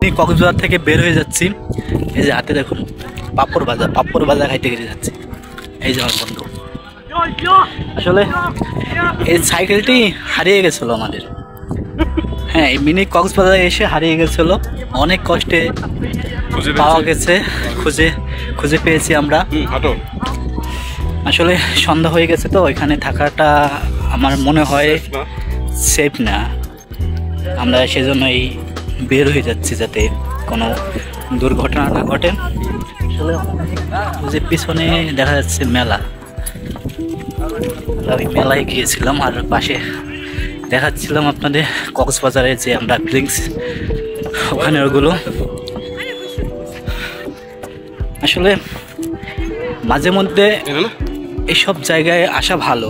Mini Cox's Bazar থেকে বের হয়ে যাচ্ছি। এই যে হাতে দেখুন পাপড় ভাজা খাইতে গিয়ে যাচ্ছি। এই যে আমার বন্ধু, আসলে এই সাইকেলটি হারিয়ে গেছিলো আমাদের। হ্যাঁ, এই মিনি কক্সবাজারে এসে হারিয়ে গেছিলো, অনেক কষ্টে পাওয়া গেছে, খুঁজে পেয়েছি আমরা। আসলে সন্ধ্যা হয়ে গেছে তো এখানে থাকাটা আমার মনে হয় সেফ না, আমরা সেজন্যই বের হয়ে যাচ্ছি যাতে কোনো দুর্ঘটনা না ঘটে। আসলে যে পিছনে দেখা যাচ্ছে মেলা, আমি মেলায় গিয়েছিলাম আর পাশে দেখাচ্ছিলাম আপনাদের কক্সবাজারে যে আমরা ড্রিঙ্কস ওখানে ওগুলো। আসলে মাঝে মধ্যে এইসব জায়গায় আসা ভালো,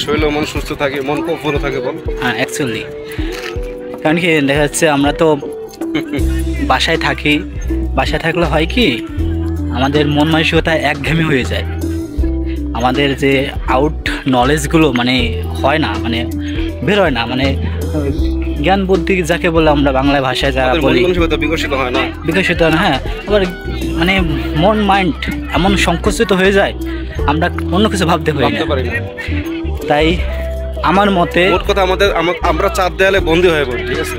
শরীর মন সুস্থ থাকে, মন ভালো থাকে। হ্যাঁ অ্যাকচুয়ালি, কারণ কি দেখা যাচ্ছে আমরা তো বাসায় থাকি, বাসায় থাকলে হয় কি আমাদের মন মানসিকতা একঘেয়েমি হয়ে যায়, আমাদের যে আউট নলেজগুলো মানে হয় না, মানে বের হয় না, মানে জ্ঞান বুদ্ধি যাকে বলে আমরা বাংলা ভাষায় যারা বলি বিকশিত হয় না। হ্যাঁ, আবার মানে মন মাইন্ড এমন সংকুচিত হয়ে যায় আমরা অন্য কিছু ভাবতে পারি না। তাই আমার মতে কথা আমরা চার দেয়ালে বন্দী হয়ে পড়ি, ঠিক আছে?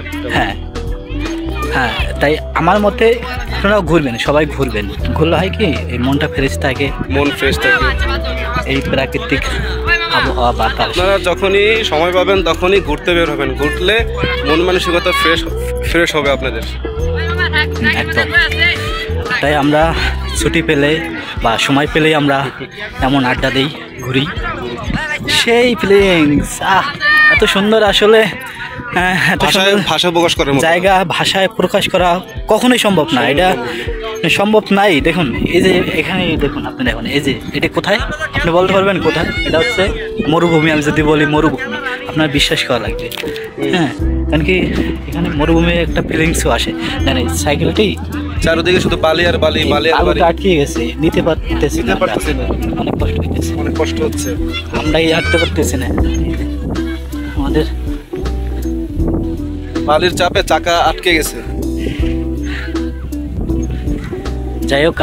হ্যাঁ, তাই আমার মতে আপনারাও ঘুরবেন, সবাই ঘুরবেন, ঘুরলে হয় কি এই মনটা ফ্রেশ থাকে, এই প্রাকৃতিক আবহাওয়া বাতাস। আপনারা যখনই সময় পাবেন তখনই ঘুরতে বের হবেন, ঘুরলে মন মানসিকতা ফ্রেশ হবে আপনাদের। একদম, তাই আমরা ছুটি পেলে বা সময় পেলেই আমরা এমন আড্ডা দিই, ঘুরি, সেই ফিলিংস এত সুন্দর। আসলে ভাষা প্রকাশ করার জায়গা ভাষায় প্রকাশ করা কখনোই সম্ভব না, এটা সম্ভব নাই। দেখুন এই যে এখানে দেখুন, আপনি দেখুন এই যে এটা কোথায়, আপনি বলতে পারবেন কোথায়? এটা হচ্ছে মরুভূমি। আমি যদি বলি মরুভূমি, আপনার বিশ্বাস করা লাগবে। হ্যাঁ, কারণ কি এখানে মরুভূমির একটা ফিলিংসও আসে। জানেন সাইকেলটি চারদিকে শুধু বালি আর বালি, আটকে গেছে, নিতে পারতেছি না, অনেক কষ্ট হচ্ছে, আমরাই হাঁটতে পারতেছি না, আমাদের বালির চাপে চাকা আটকে গেছে। যাই হোক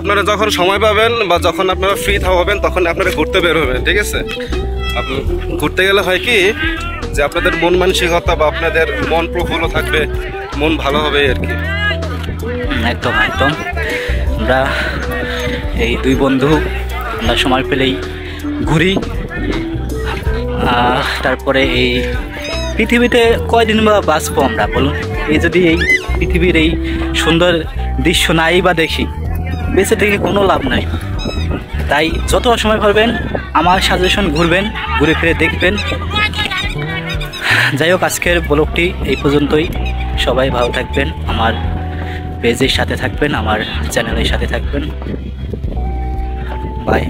আপনারা যখন সময় পাবেন বা যখন আপনারা ফ্রি হবেন তখন আপনারা ঘুরতে বের হবেন, ঠিক আছে? ঘুরতে গেলে হয় কি যে আপনাদের মন মানসিকতা বা আপনাদের মন প্রফুল্ল থাকবে, মন ভালো হবে আর কি। একদম আমরা এই দুই বন্ধু আমরা সময় পেলেই ঘুরি। তারপরে এই পৃথিবীতে কয়দিন বা বাঁচবো আমরা বলুন? এই যদি এই পৃথিবীর এই সুন্দর দৃশ্য নাই বা দেখি, বেঁচে থেকে কোনো লাভ নাই। তাই যত সময় পারবেন আমার সাজেশন ঘুরবেন, ঘুরে ফিরে দেখবেন। যাই হোক আজকের ব্লগটি এই পর্যন্তই। সবাই ভালো থাকবেন, আমার পেজের সাথে থাকবেন, আমার চ্যানেলের সাথে থাকবেন। বাই।